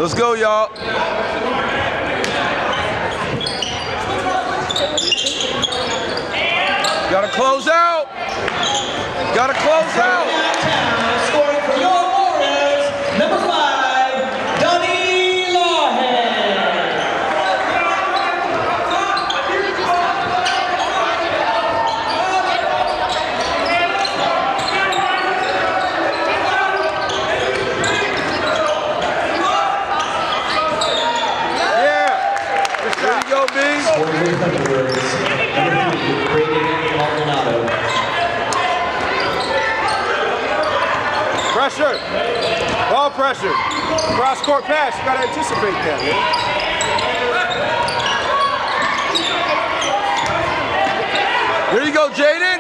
Let's go, y'all. Gotta close out. Gotta close out. Scoring for your Warriors, number 5, Donnie Lawhead. Yeah. There you go, B. Scoring for the Thunderbirds, number 3, Brady Maldonado. Pressure. Ball pressure. Cross-court pass. You gotta anticipate that, man. Here you go, Jaden.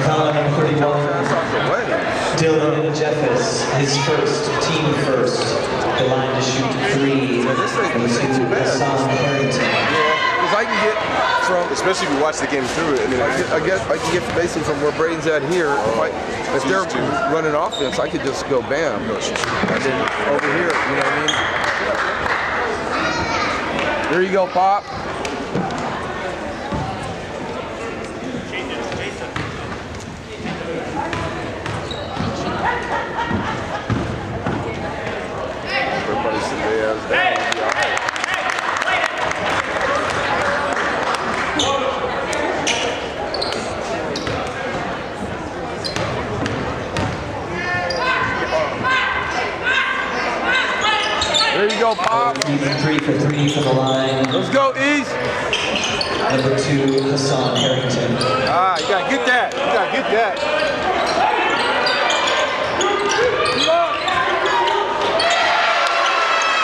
Foul number 31, Dylan Jeffers, his first, team first. The line to shoot 3, and to Hassan Harrington. Because I can get from, Especially if you watch the game through it. I mean, I can get basically from where Braden's at here. If they're running offense, I could just go bam. And then over here, you know what I mean? There you go, Pop. everybody sit their ass down. It'll be all right. There you go, Pop. 3 for 3 from the line. Let's go, East. Number 2, Hassan Harrington. Ah, you gotta get that. You gotta get that.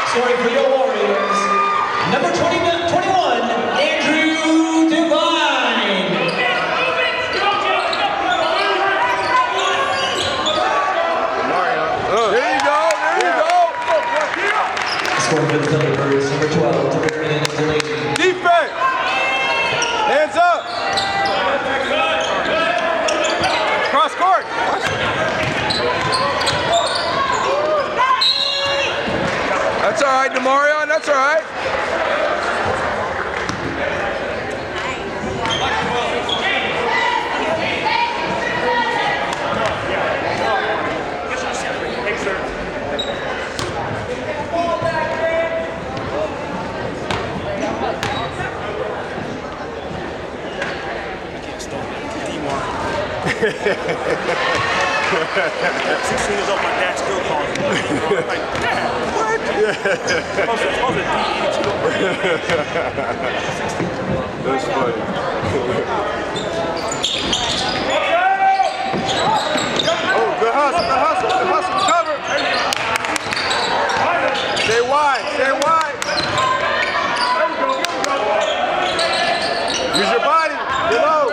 Scoring for your Warriors, number 21, Andrew Devine. There you go, there you go. Scoring for the Thunderbirds, number 12, Darian Delaney. Defense. Hands up. Cross court. That's all right, Demarion, that's all right. Years old, my dad still calls me. Like, Dad, what? Supposed to That's funny. Oh, good hustle, good hustle, good hustle. Cover. Stay wide, stay wide. Use your body. Get low.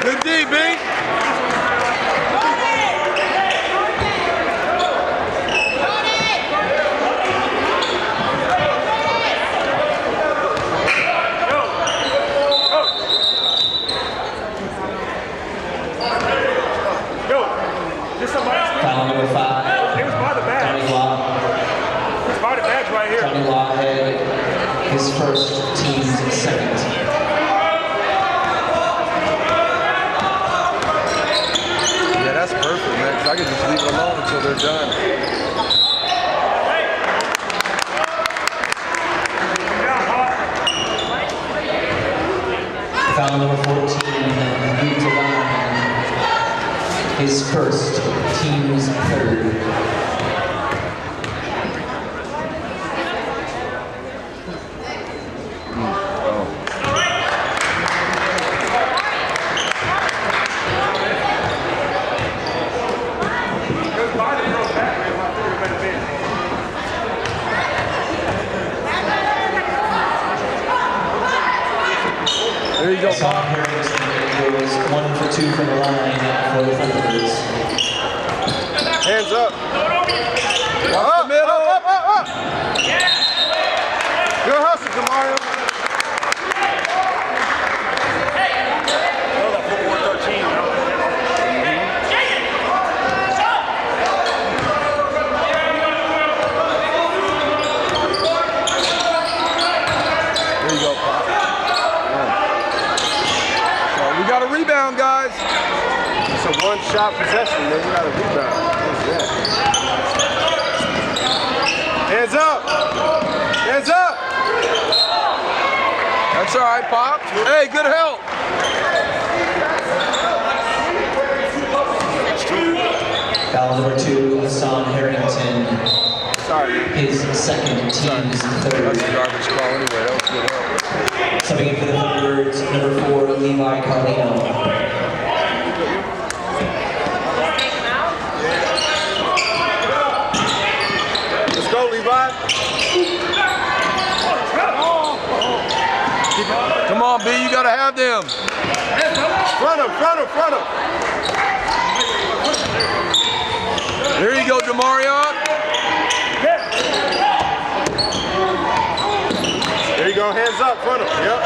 Good D, B. Foul number 5, It was by the badge. Donnie Law. It's by the badge right here. Donnie Lawhead, his first, team's second. Yeah, that's perfect, man, because I can just leave it alone until they're done. Foul number 14, Andrew Devine, his first, team's third. There you go, Hassan Pop. Harrington goes 1 for 2 from the line for the Thunderbirds. Hands up. Up the middle. up. Good hustle, Demario. Oh, that football 13. There you go, Pop. So we got a rebound, guys. It's a one-shot possession, man. You got a rebound. What's that? Hands up! Hands up! That's all right, Pop. Hey, good help. Foul number 2, Hassan Harrington. Sorry. His second, team's That's a third. garbage call anyway. That was good help. Subbing in for the Thunderbirds, number 4, Levi Carlino. Let's go, Levi. Come on, B, you gotta have them. Front him, front him, front him. There you go, Demarion. There you go, hands up, front him. Yep.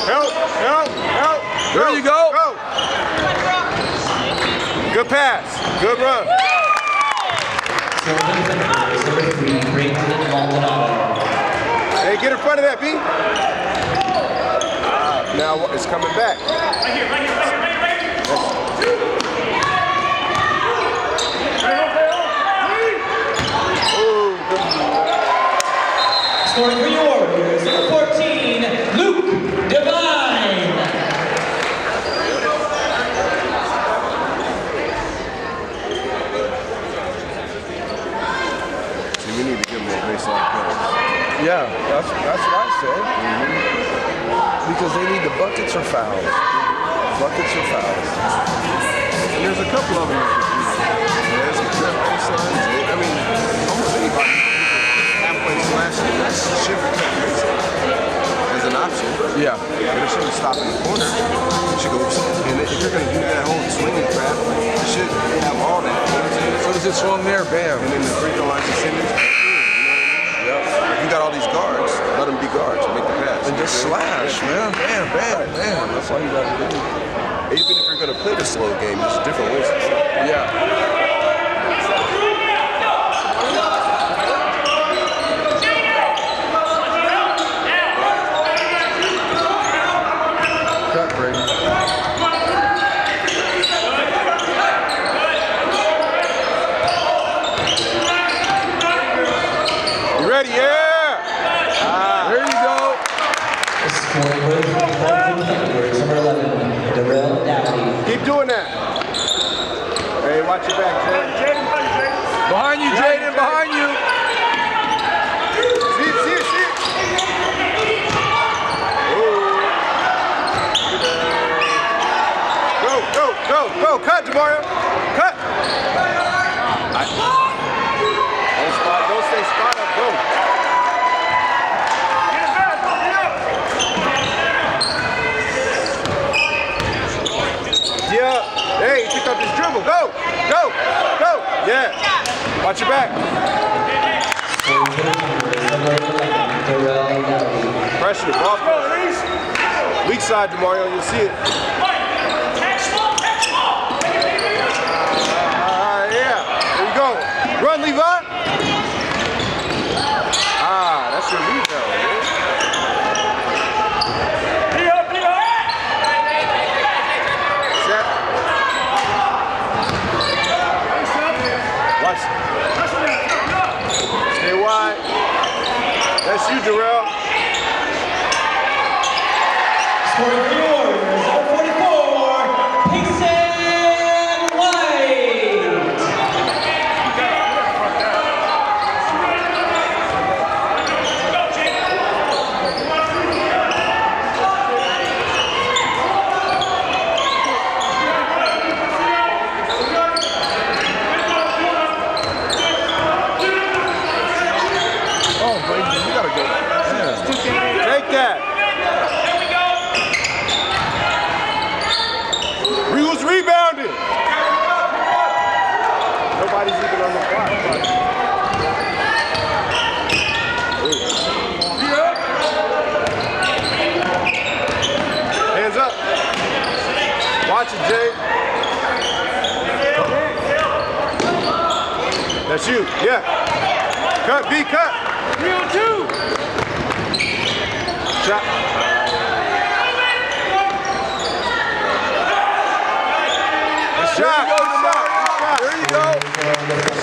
Help, help, help. There you go. Go. Good pass, good run. Number 3, Brandon Maldonado. Hey, get in front of that, B. Now it's coming back. Scoring for your Warriors, number 14, Luke Devine. See, we need to give them a baseline pass. Yeah, that's what I said. Because they need the buckets or fouls. Buckets or fouls. And there's a couple of them. There's some good baselines. I mean, almost anybody halfway slash should protect the baseline as an option. Yeah. But it shouldn't stop in the corner. It should go. And if you're going to do that whole swinging crap, it should have all that. You know what I'm saying? So as it swung there, bam. And then the free throw line descendants. If you got all these guards, let them be guards and make the pass. And just slash, man. Bam, bam, bam. That's all you gotta do. Even if you're going to play the slow game, there's different ways. Yeah. Cut, Brady. You ready? Yeah! There you go. Scoring for the Thunderbirds, number 11, Darrell Dowdy. Keep doing that. Hey, watch your back, Jay. Behind you, Jaden, behind you. See it, see it, see it. Go, go, go, go. Cut, Jamario. Cut. Don't stay spot up. Go. Yeah. Hey, he picked up his dribble. Go, go, go. Yeah. Watch your back. Scoring for the Thunderbirds, number 11, Darrell Dowdy. Pressure, ball pressure. Weak side, Demario, you'll see it. Yeah, there you go. Run, Levi. That's your rebound, man. Set. Watch. Stay wide. That's you, Darrell. Scoring for your Warriors, number 44, Payson White. Oh, Brady, you gotta go. Yeah. Take that. Who's rebounding? Nobody's even on the clock. That's you. Yeah. Cut, B, cut. 3-on-2. Shot. Shot. There you go.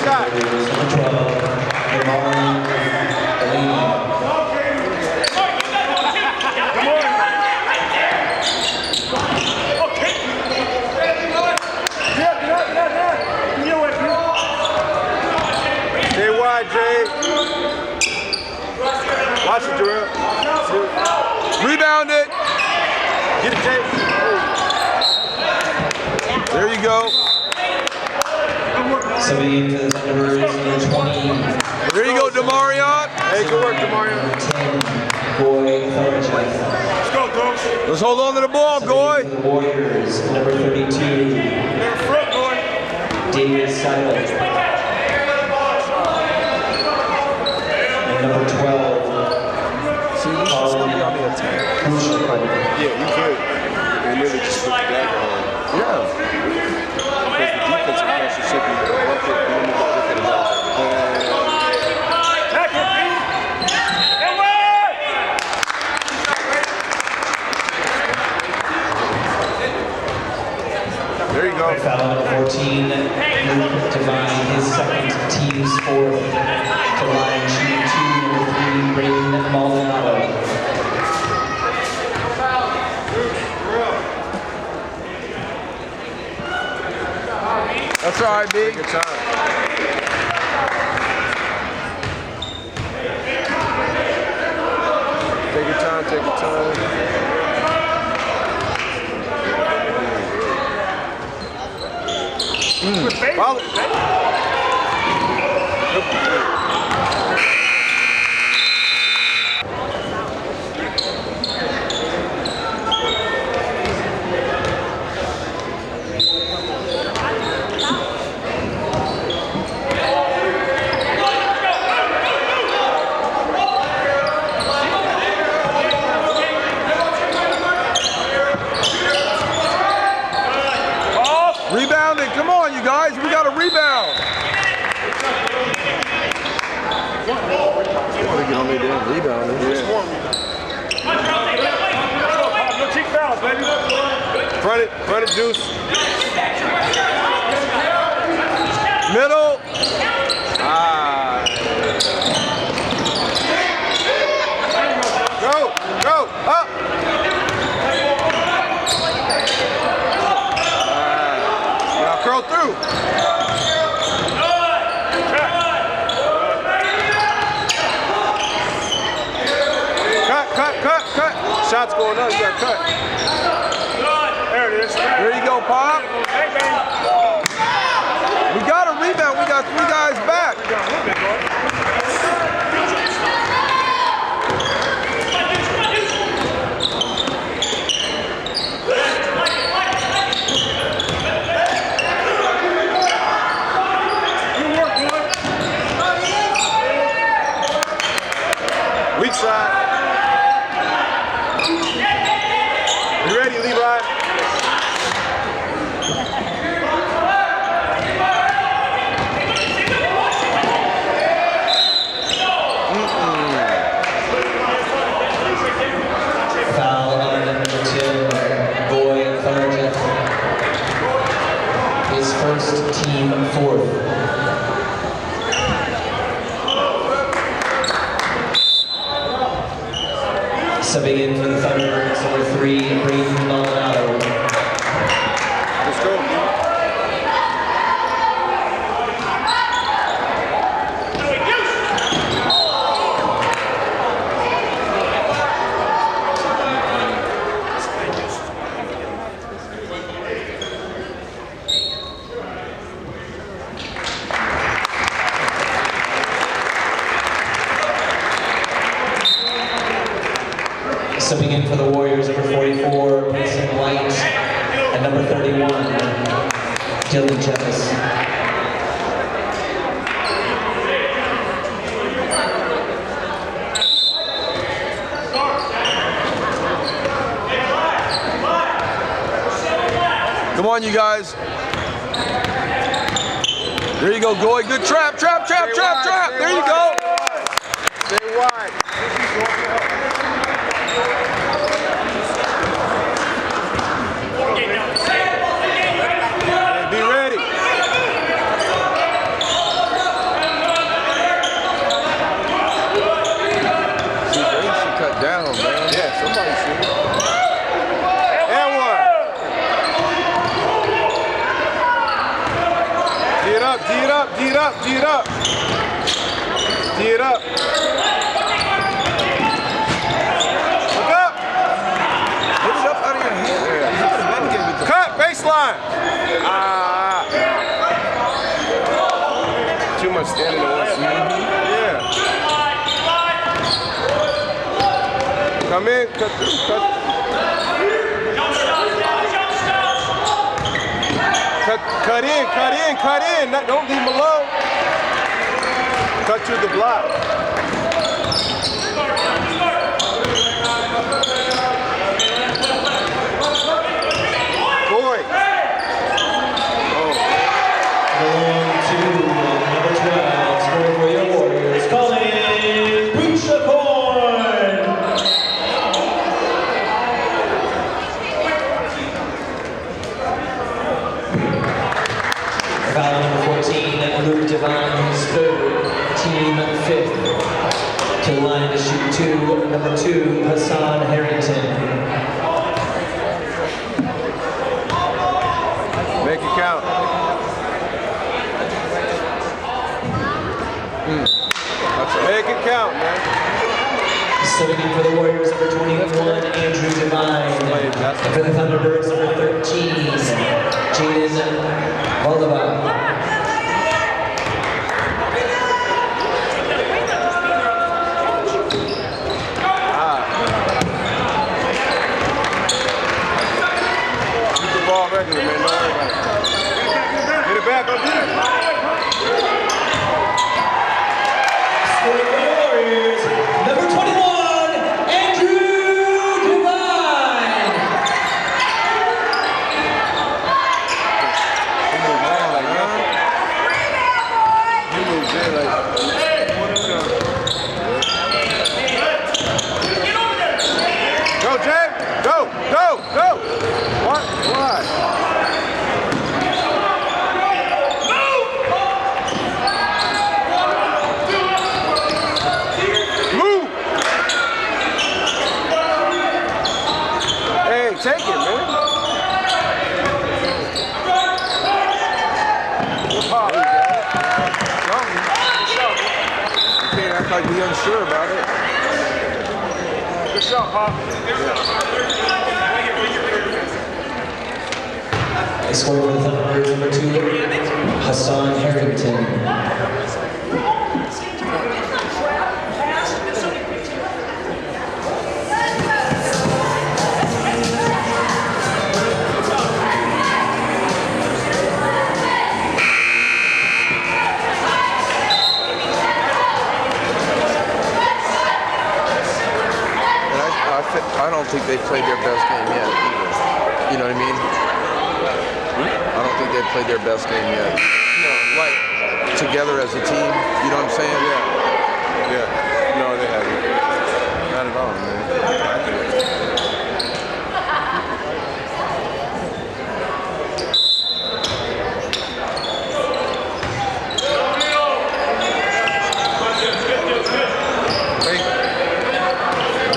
Shot. Stay wide, Jay. Watch it, Durrell. Rebound it. Get it, Jay. There you go. Subbing in for the Thunderbirds, number 20. There you go, Demarion. Hey, good work, Demarion. Number 10, Goy Thornton. Let's go, Coach. Let's hold on to the ball, Goy. The Warriors, number 32, They're front, boy. David Seiler. And number 12, See, we should still be on the attack. Yeah, you could. And really just put the dagger on. Yeah. Because the defensive pressure should be bucket, and then you go look at it out. Attack it, B. And wide. There you go. Foul number 14, Luke Devine, his second, team's fourth. To line shooting 2, number 3, Braden Maldonado. That's all right, big. Good time. Take your time, take your time. Follow it. Rebounding. Come on, you guys. We got a rebound. I want to get on their damn rebound. No cheap fouls, baby. Front it, Juice. Middle. Ah. Go, up. Now curl through. Cut. Shots going up, you gotta cut. There it is. There you go, Pop. Bang, bang. We got a rebound. We got 3 guys back. Weak side. You ready, Levi? Foul on number 2, Goy Thornton. His first, team fourth. Subbing in for the Thunderbirds, number 3, Braden Maldonado. Let's go. Subbing in for the Warriors, number 44, Mason White, and number 31, Dylan Jeffis. Come on, you guys. There you go, Goy. Good trap, trap, trap, Stay trap, wide, trap. stay There you wide. go. Stay wide. Be ready. See, they should cut down, man. Yeah, somebody should. And one. G it up, G it up, G it up, G it up. G it up. Look up. Put it up out of your hand. Cut, baseline. Too much standing on one side. Yeah. Come in, cut through, cut. Cut in, cut in, cut in. Don't leave him alone. Cut through the block. Boy. Going to number 12, scoring for your Warriors, calling Breach the Corn. Foul number 14, Luke Devine's third, team fifth. To the line to shoot two, number 2, Hassan Harrington. Make it count. Make it count, man. Serving for the Warriors, number 21, Andrew Devine. And for the Thunderbirds, number 13, Jaden Oliva. Keep the ball regular, man. Don't worry about it. Get it back, go get it. Scoring for the Warriors, number 21, Andrew Devine. He moves in like. Go, Jay. Go, go, go. What? What? Move. Hey, take it, man. Good pop. You can't act like we're unsure about it. Good shot, Pop. Scoring for the Thunderbirds, number 2, Hassan Harrington. I don't think they've played their best game yet either. You know what I mean? I don't think they've played their best game yet. Like, together as a team, you know what I'm saying? Yeah. No, they haven't. Not at all, man.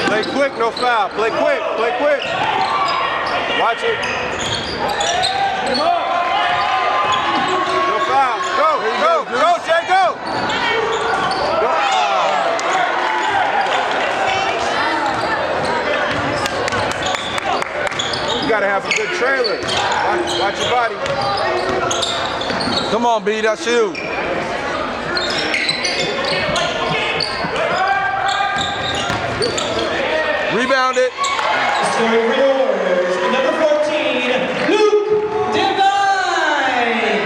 Play quick, no foul. Play quick, play quick. Watch it. No foul. Go, go, go, Jay, go. Go. You gotta have a good trailer. Watch your body. Come on, B, that's you. Rebound it. Scoring for the Warriors, number 14, Luke Devine.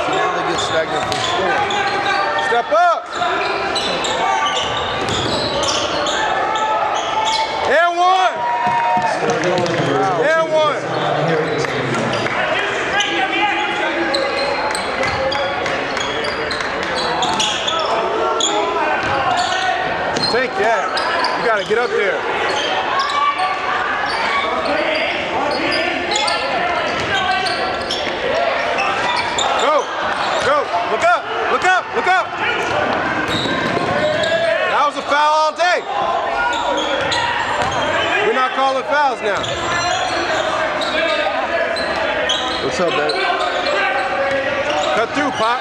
Now they get stagnant from scoring. Step up. And one. Get up there. Go. Go. Look up. Look up. Look up. That was a foul all day. We're not calling fouls now. What's up, babe? Cut through, Pop.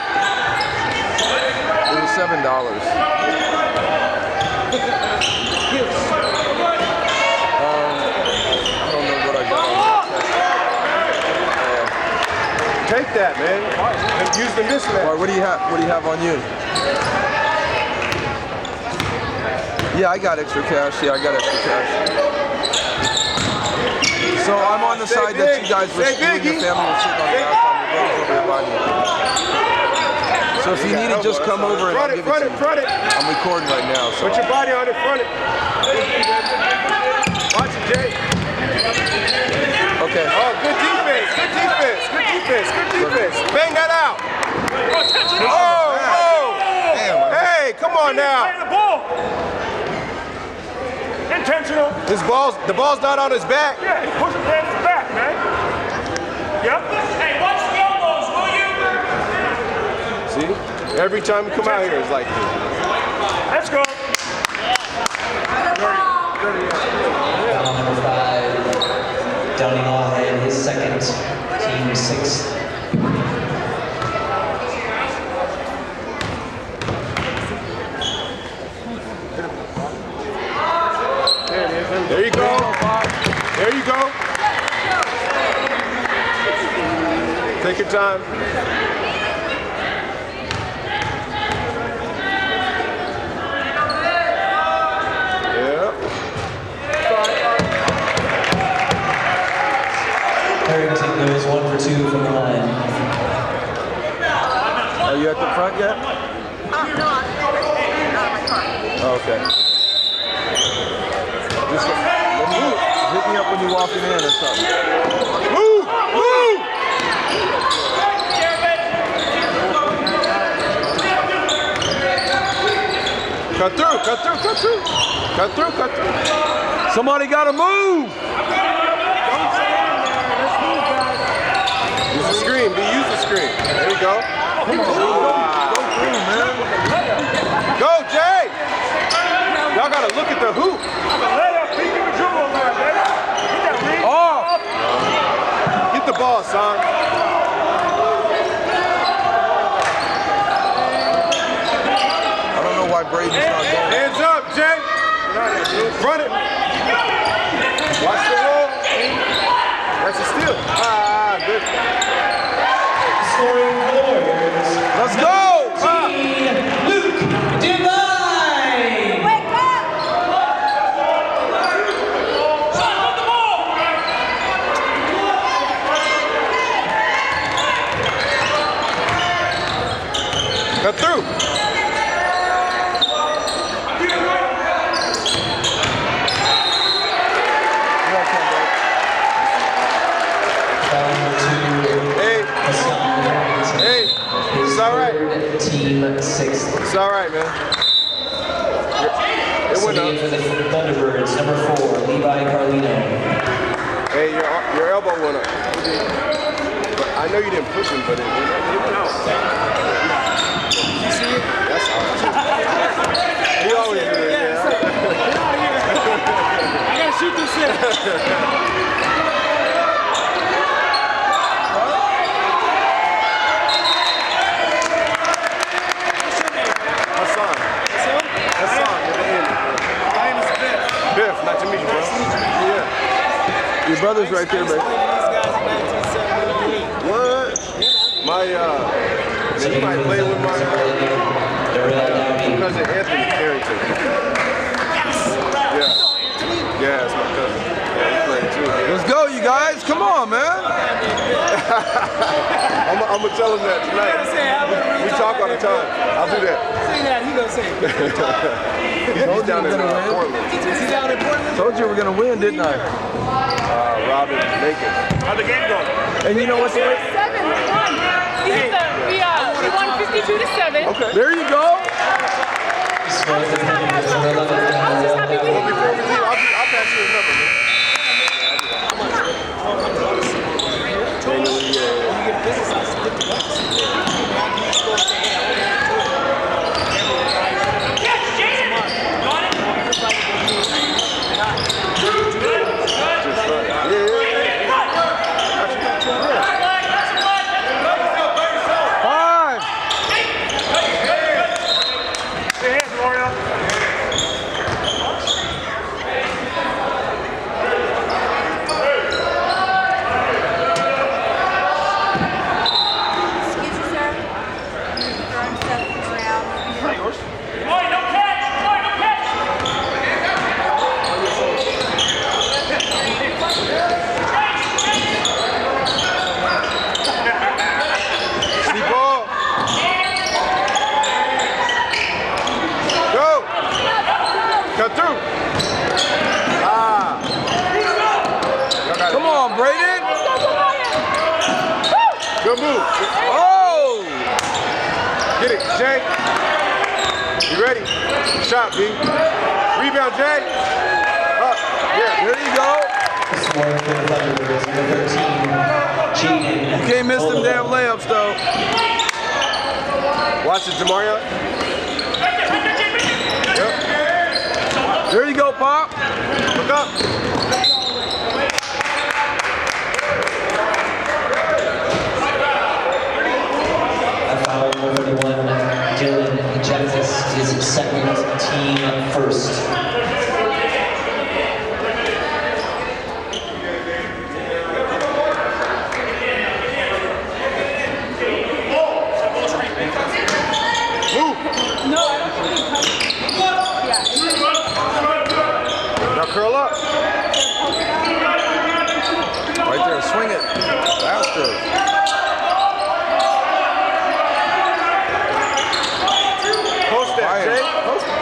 It was $7. I don't know what I got. Take that, man. And use the mismatch. All right, what do you have? What do you have on you? Yeah, I got extra cash. Yeah, I got extra cash. So I'm on the side that you guys were screwing your family was sitting on the last time. Your brother's over here by me. So if you need it, just come over and I'll give it to you. Front it. I'm recording right now. So. Put your body on it, front it. Watch it, Jay. Okay. Oh, good defense. Good defense. Good defense. Good defense. Bang that out. Oh, oh. Damn. Hey, come on now. The ball. Intentional. The ball's not on his back. Yeah, he pushes it in his back, man. Yep. Hey, watch the elbows, will you? See? Every time we come out here, it's like this. Let's go. Foul number 5. Downey Lawhead, his second, team 6th. There you go. There you go. Take your time. Yeah. Harrington goes 1 for 2 from the line. Are you at the front yet? No, I'm out of my car. Oh, okay. Just hit me up when you're walking in or something. Move! Move! Cut through, cut through, cut through. Cut through, cut through. Somebody got to move. Use the screen, use the screen. There you go. Come on, go through, man. Go, Jay! Y'all gotta look at the hoop. Off. Get the ball, son. I don't know why Braden's not going. Hands up, Jay. Run it. Watch the roll. That's a steal. Good. Scoring for the Warriors. Let's go. Luke Divine. Wake up! Cut through. Foul number 2. Hey, Hassan Harrington. hey. His It's all right. third, team 6th. It's all right, man. It went Sitting in for up. the Thunderbirds, number 4, Levi Carlino. Hey, your elbow went up. But I know you didn't push him, but it went out. You see it? That's all. He always do it, yeah. I gotta shoot this shit. Hassan. Hassan, with the end. My name is Biff. Biff, nice to meet you, bro. Yeah. Your brother's right there, baby. What? My, man, you might play with my cousin Anthony Carrington. Yeah. Yeah, that's my cousin. Yeah, he played too. Yeah. Let's go, you guys. Come on, man. I'm gonna tell him that tonight. We talk all the time. I'll do that. Say that, he gonna say it. He's down in Portland. Is he down in Portland? Told you we're gonna win, didn't I? Robin Lincoln. How'd the game go? And you know what's the 7-1. We won 52-7. Okay. There you go. Score for the Thunderbirds, number 11, Well, before we leave, I'll pass you his number, man. Cut through. Come on, Braden. Good move. Oh! Get it, Jay. You ready? Shot, B. Rebound, Jay. Up. Yeah. There you go. Scoring for the Thunderbirds, number 13, Jaden. You can't miss them damn layups, though. Watch it, Jamaria. Yep. There you go, Pop. Look up. A foul, number 31, Dylan Jeffis, his second, team first. Now curl up. Right there, swing it. Faster. Post that, Jay. Post it.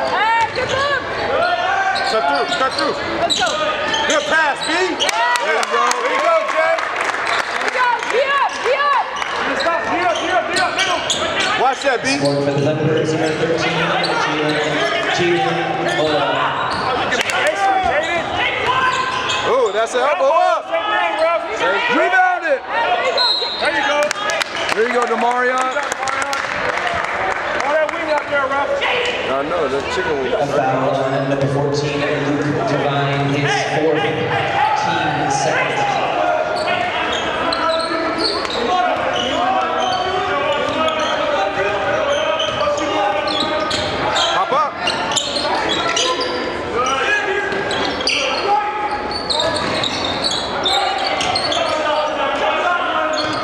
Hey, good move. Cut through. Cut through. Let's go. Good pass, B. There you go. There you go, Jay. Let's go. Be up. Be up. Watch that, B. Scoring for the Thunderbirds, number 13, Jaden. Oh, that's an elbow up. Rebound it. There you go. There you go, Demarion. All that wind out there, Ralph. I know, the chicken wing. A foul on number 14, Luke Devine, his fourth, team second. Hop up.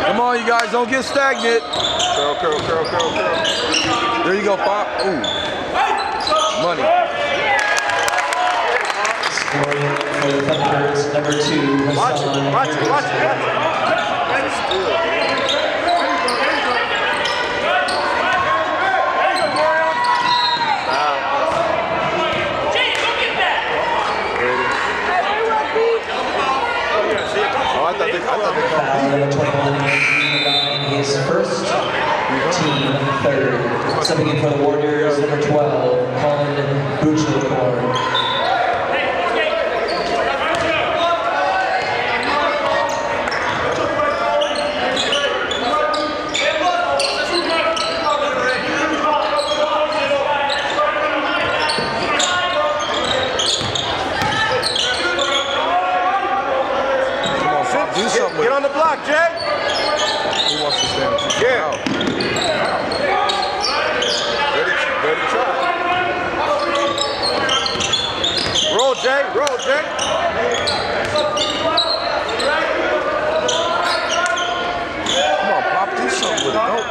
Come on, you guys, don't get stagnant. Curl, curl, curl, curl, curl. There you go, Pop. Ooh. Money. Scoring for the Thunderbirds, number 2, Watch it, Hassan. watch it, watch it, watch it. Oh, I thought they Foul number 21, Andrew Devine, his first, team third. Stepping in for the Warriors, number 12, Colin Buchler. Do something with Get it. on the block, Jay. He wants to stand and shoot Yeah. out. Ready to try. Roll, Jay. Roll, Jay. Come on, Pop, do something with it. Don't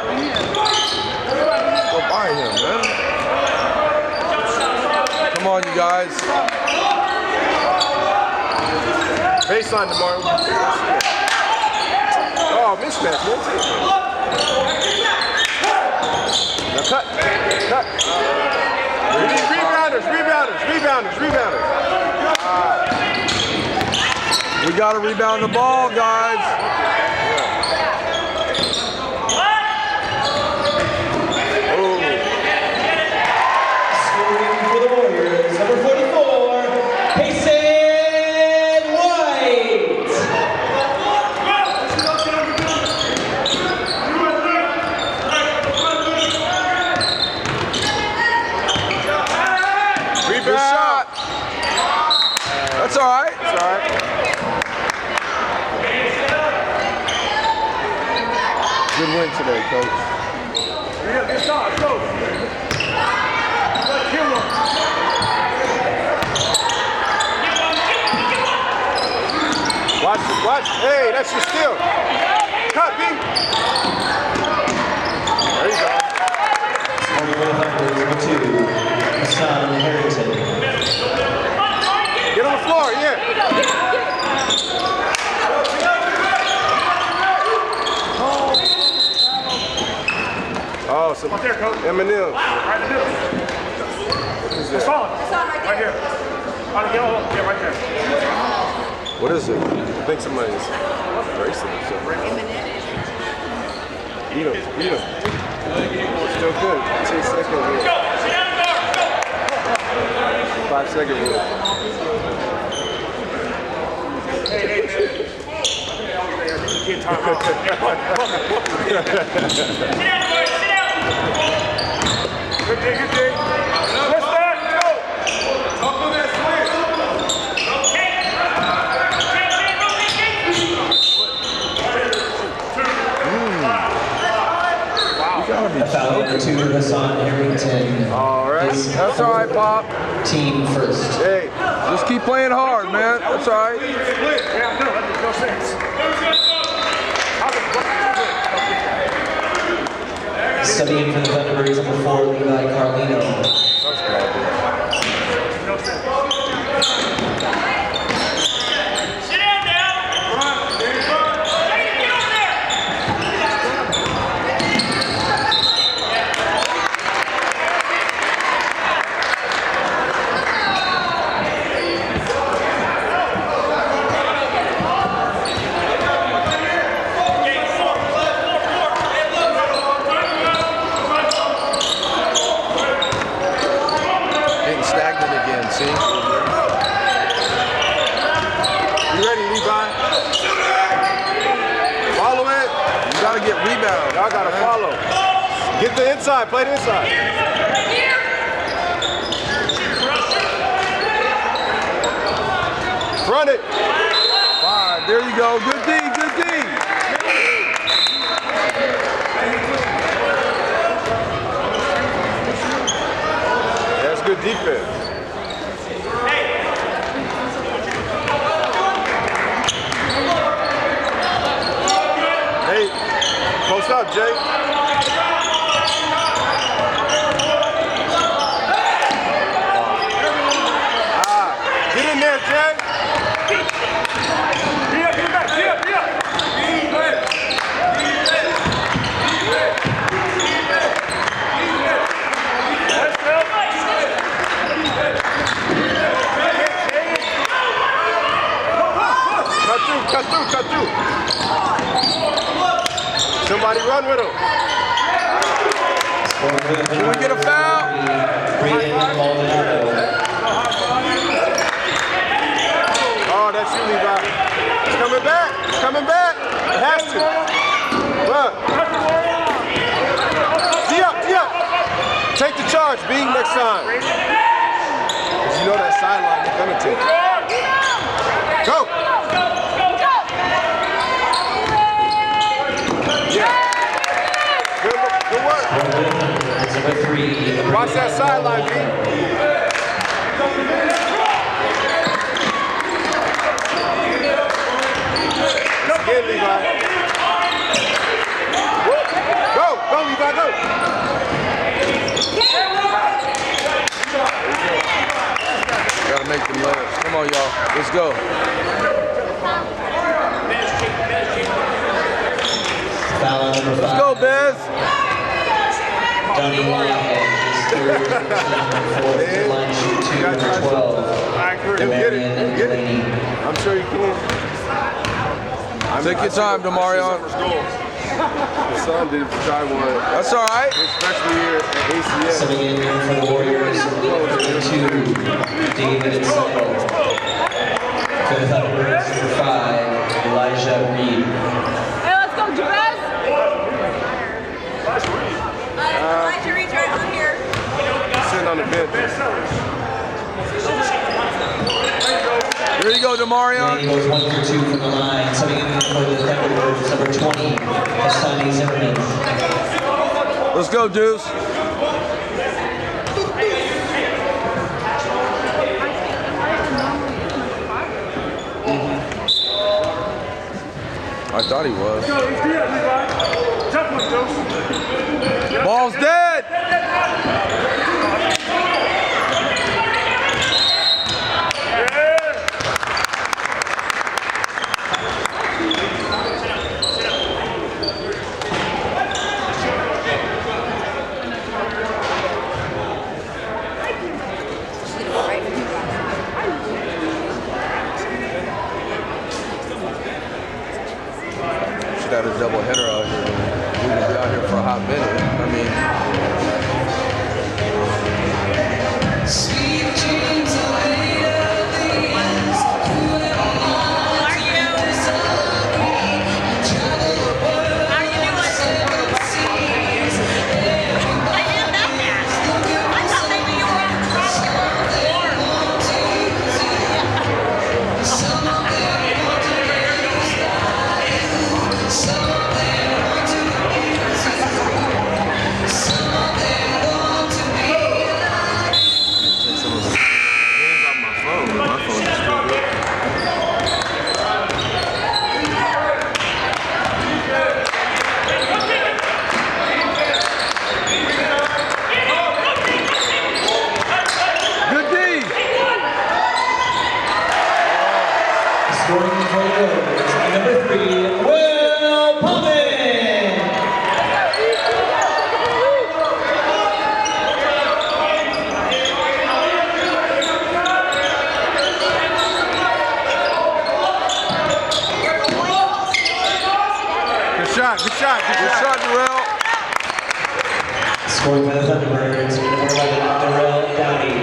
go by him, man. Come on, you guys. Baseline tomorrow. Oh, mismatch, man. Now cut. Cut. We need rebounders, rebounders, rebounders, rebounders. We got to rebound the ball, guys. Oh. good win today, Coach. Yeah, good start. Go. Kill him. Watch. Hey, that's your steal. Cut, B. There you go. Number 2, Hassan Harrington. Get on the floor, yeah. Oh, so Up there, Coach. Eminem. Right in the middle. It's falling. Right here. On the yellow. Yeah, right there. What is it? I think somebody's racing or something. Eat him. Still good. 10-second rule. Go. Sit down and guard. Go. 5-second rule. Hey. Get time out. Sit down, boys. Sit down. Good day. Let's start. Go. Up on that switch. Okay. Foul number 2, Hassan Harrington. All right. That's all right, Pop. Team first. Hey, Just keep playing hard, man. That's all right. Yeah, I know. That makes no sense. Studying for the Thunderbirds, number 4, Levi Carlino. Sit down now. Get over there. Getting stagnant again, see? you ready, Levi? Follow it. You gotta get rebounds. Y'all gotta follow. Get the inside. Play the inside. Run it. 5. There you go. Good D. That's good defense. Hey, post up, Jay. Get in there, Jay. Get back. Cut through. Somebody run with him. Can we get a foul? Braden Maldonado. Oh, that's you, Levi. It's coming back. It has to. Run. Tee up. Take the charge, B, next time. Because you know that sideline is going to take it. Go. Yeah. Good work. Number 3. Watch that sideline, B. Again, Levi. Go, Levi, go. Gotta make them layups. Come on, y'all. Let's go. Foul number 5. Let's go, Bez. Donnie Whitehead is third, fourth to line shoot 2, number 12. Marion Delaney. I'm sure you can. Take your time, Demarion. His son did it for Taiwan. That's all right. His freshman year at ACS. Coming in for the Warriors, number 2, David Suttle. For the Thunderbirds, number 5, Elijah Reed. Hey, let's go, Jabez. Elijah Reed's right on here. Sitting on the bench. There you go, Demarion. He goes 1 for 2 from the line. Coming in for the Thunderbirds, number 20, Hassani Zimmerman. Let's go, Deuce. I thought he was. Ball's dead. Should have a double header out here. We would be out here for a hot minute. I mean, Sweet dreams are made of these. Travel the world, seven seas. Some of them want to use life. Some of them want to use it. Some of them want to be alive. Take some of the games off my phone. My phone is still good. good D. Scoring for the Warriors, number 3, Will Pullman. Good shot, good shot, good Good shot. shot, Darrell. Scoring for the Thunderbirds, number 11, Darrell Downey.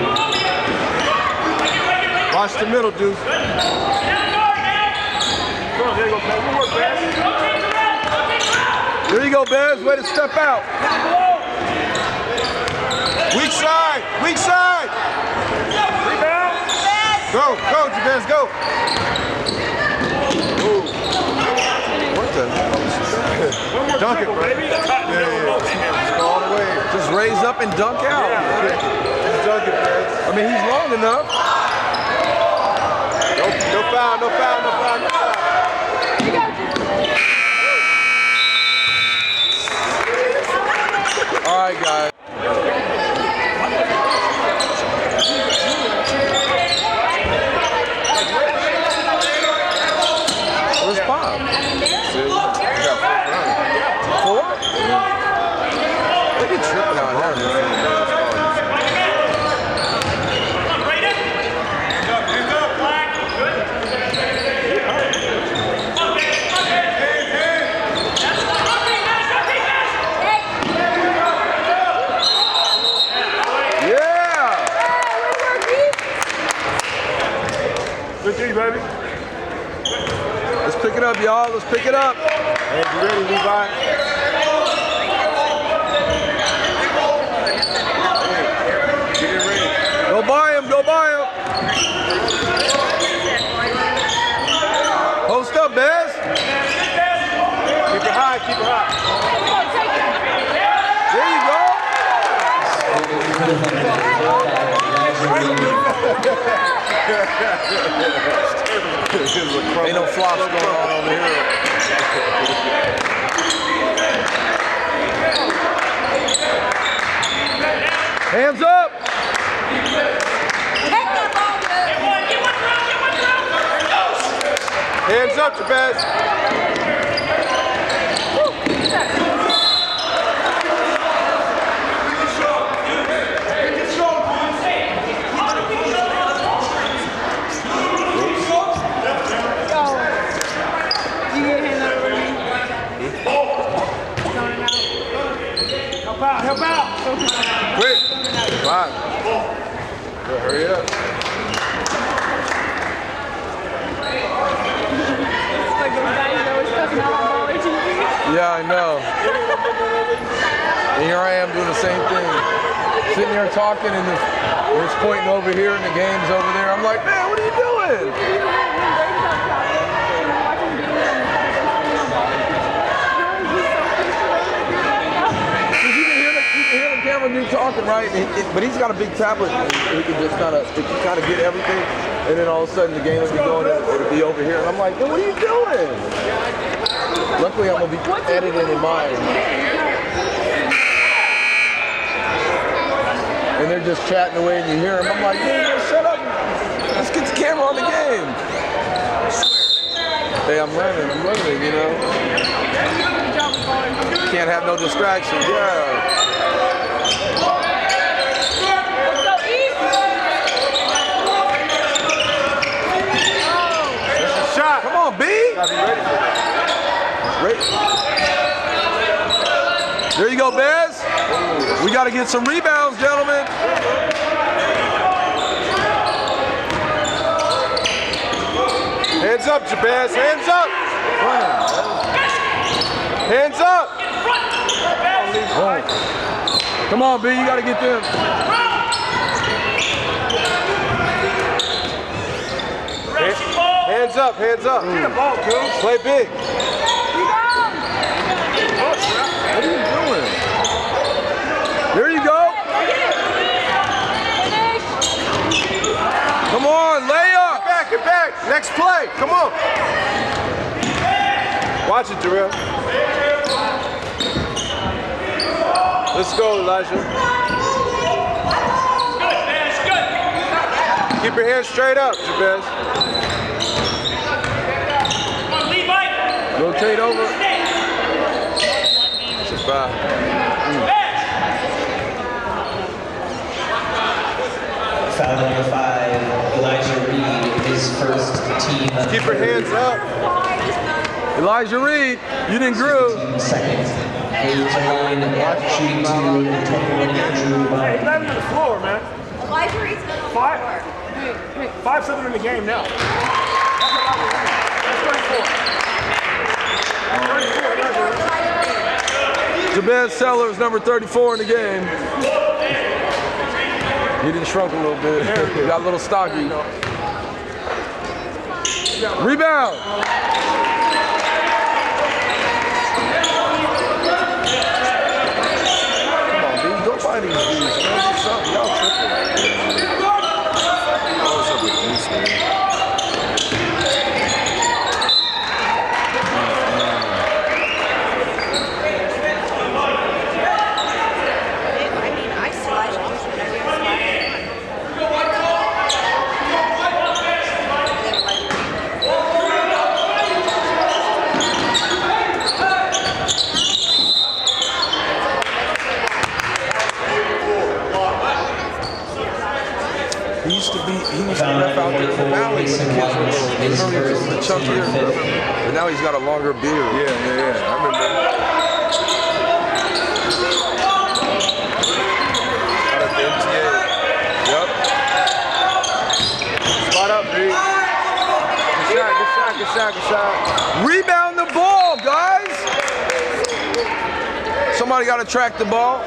Watch the middle, dude. There you go, Bears. Way to step out. Weak side, weak side. Go, go, Jabez, go. What the hell? Dunk it, bro. Just go all the way. Just raise up and dunk out. Just dunk it, man. I mean, he's long enough. No foul, no foul, no foul, no foul. All right, guys. Where's Bob? Four? They be tripping out here. Yeah! Good D, baby. Let's pick it up, y'all. Let's pick it up. Hey, you ready, Levi? Get it ready. Go by him. Go by him. Post up, Bez. Keep it high, keep it high. There you go. Ain't no flops going on over here. Hands up. Hands up, Jabez. Help out. Quick. Five. Good, hurry up. Yeah, I know. And here I am doing the same thing. Sitting here talking and it's pointing over here and the game's over there. I'm like, man, what are you doing? Did you can hear the be talking, right? But he's got a big tablet. He can just kind of get everything, and then all of a sudden the game will be going. It'll be over here, and I'm like, "What are you doing?" Luckily, I'm gonna be editing in mine, and they're just chatting away, and you hear them. I'm like, "Man, shut up! Let's get the camera on the game." Hey, I'm learning, you know. Can't have no distractions, yeah. Shot. Come on, B. Gotta be ready for that. There you go, Bez. We got to get some rebounds, gentlemen. Hands up, Jabez. Hands up. Hands up. Come on, B. You got to get them. Hands up. Hands up. Play big. What are you doing? There you go. Come on, layup. Get back. Next play. Come on. Watch it, Jarrell. Let's go, Elijah. Keep your hands straight up, Jabez. Rotate over. It's a foul. Foul number 5, Elijah Reed, his first team. Keep your hands up. Elijah Reed, you didn't groove. Team second. Eight to line, shooting 2, and 21 Andrew Hey, Bynum. he's not even on the floor, man. Elijah Reed's been on the Five. floor. 5-7 in the game now. That's 34. Jabez Sellers, number 34 in the game. He didn't shrunk a little bit. He got a little stocky. Rebound. Come on, dude. Go find these dudes, man. Do something. Y'all tripping. What's up with Goose, man? I mean, I slide off whenever you He used to ref out there in the valley when the kids were little. Remember, he was a little chunkier, but now he's got a longer beard. Yeah. I remember. Out of the MTA. Yep. Spot up, B. Good shot. Rebound the ball, guys. Somebody got to track the ball.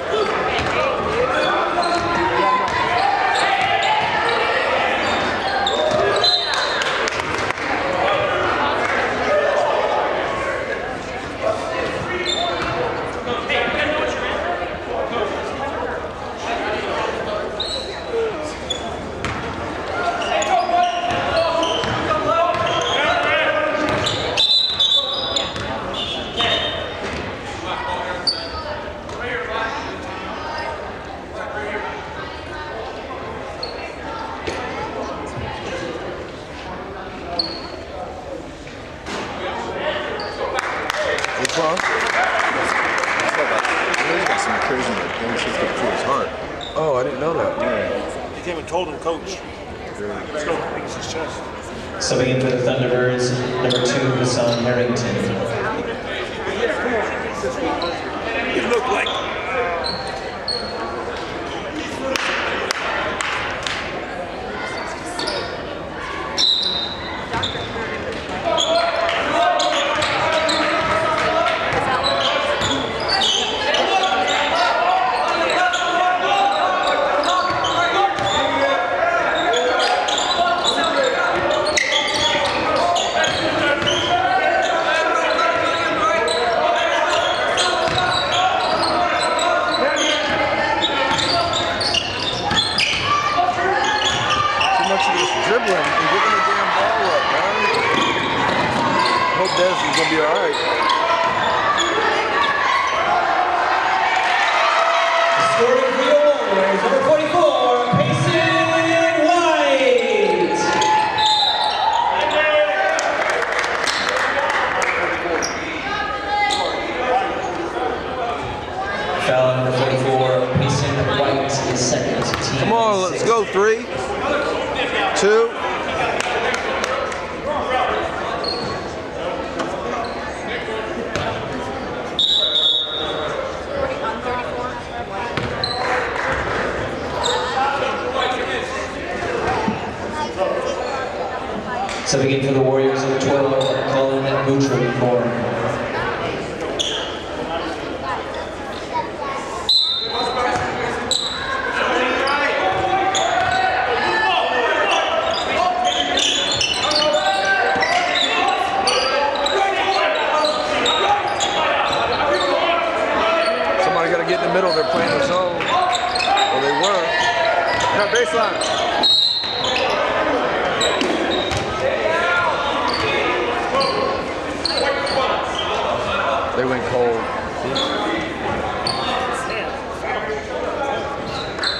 Oh, I didn't know that. He came and told him, Coach. Let's go. I think it's his chest. Subbing in for the Thunderbirds, number 2, Hassan Harrington. He looked like Des is gonna be all right. Scoring for your Warriors, number 44, Payson White. Foul number 44, Payson White, his second team. Come on, let's go. 3, 2. So again for the Warriors of 12, Colin Mutra uniform. Somebody got to get in the middle. They're playing the zone. Well, they were. Cut baseline. They went cold.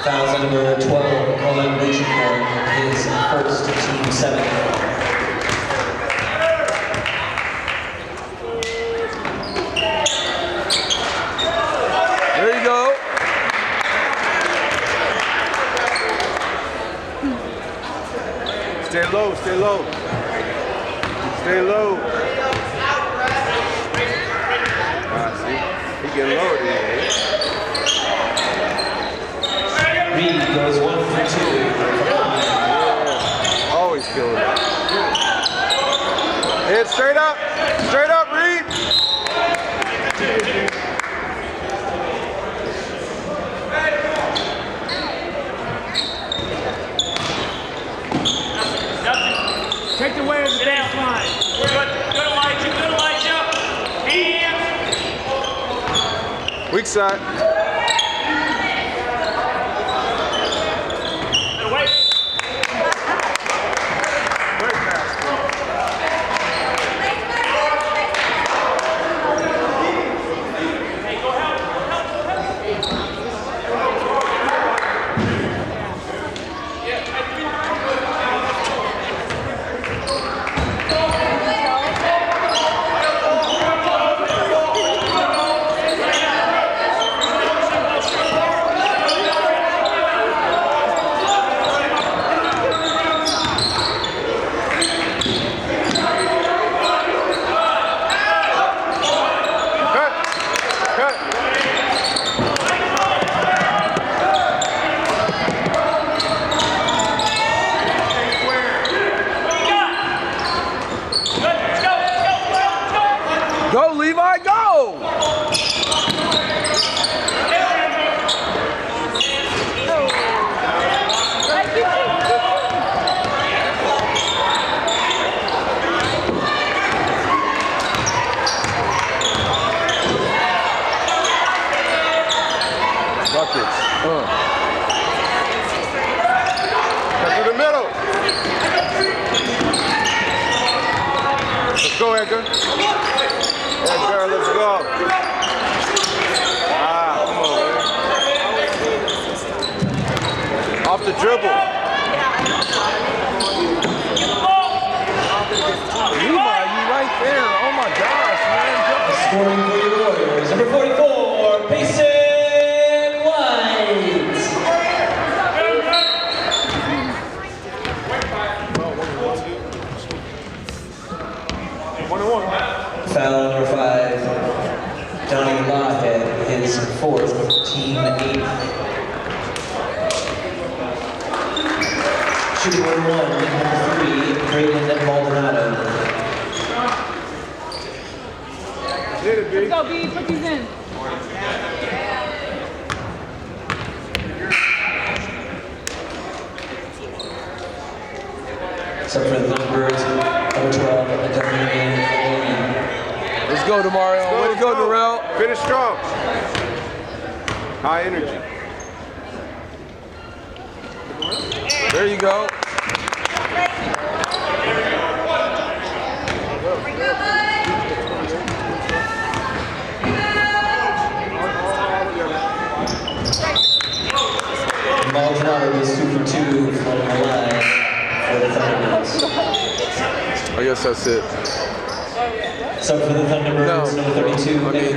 Fouls on number 12, Colin Mutra, his first team 7. There you go. Stay low, stay low. Stay low. See? He getting lower than Reed goes 1 for 2. always killing it. Head straight up, Reed. Take the way of the baseline. Good, Elijah. Hands. Weak side. Wait. Great pass. Go, Levi, go! Buckets. Cut through the middle. Let's go, Edgar. Edgar, let's go. Come on, man. Off the dribble. Levi, you right there. Oh my gosh, man. Scoring for your Warriors, number 44, Payson White. Foul number 5, Johnny Lawhead, his 4th, team 8. Shooting 1, number 3, Brayden Maldonado. Let's go, B. Put these in. So for the numbers, number 12, Dominican. Let's go, Demario. Way to go, Darrell. Finish strong. High energy. There you go. I guess that's it. So for the Thunderbirds, No. number 32, I mean,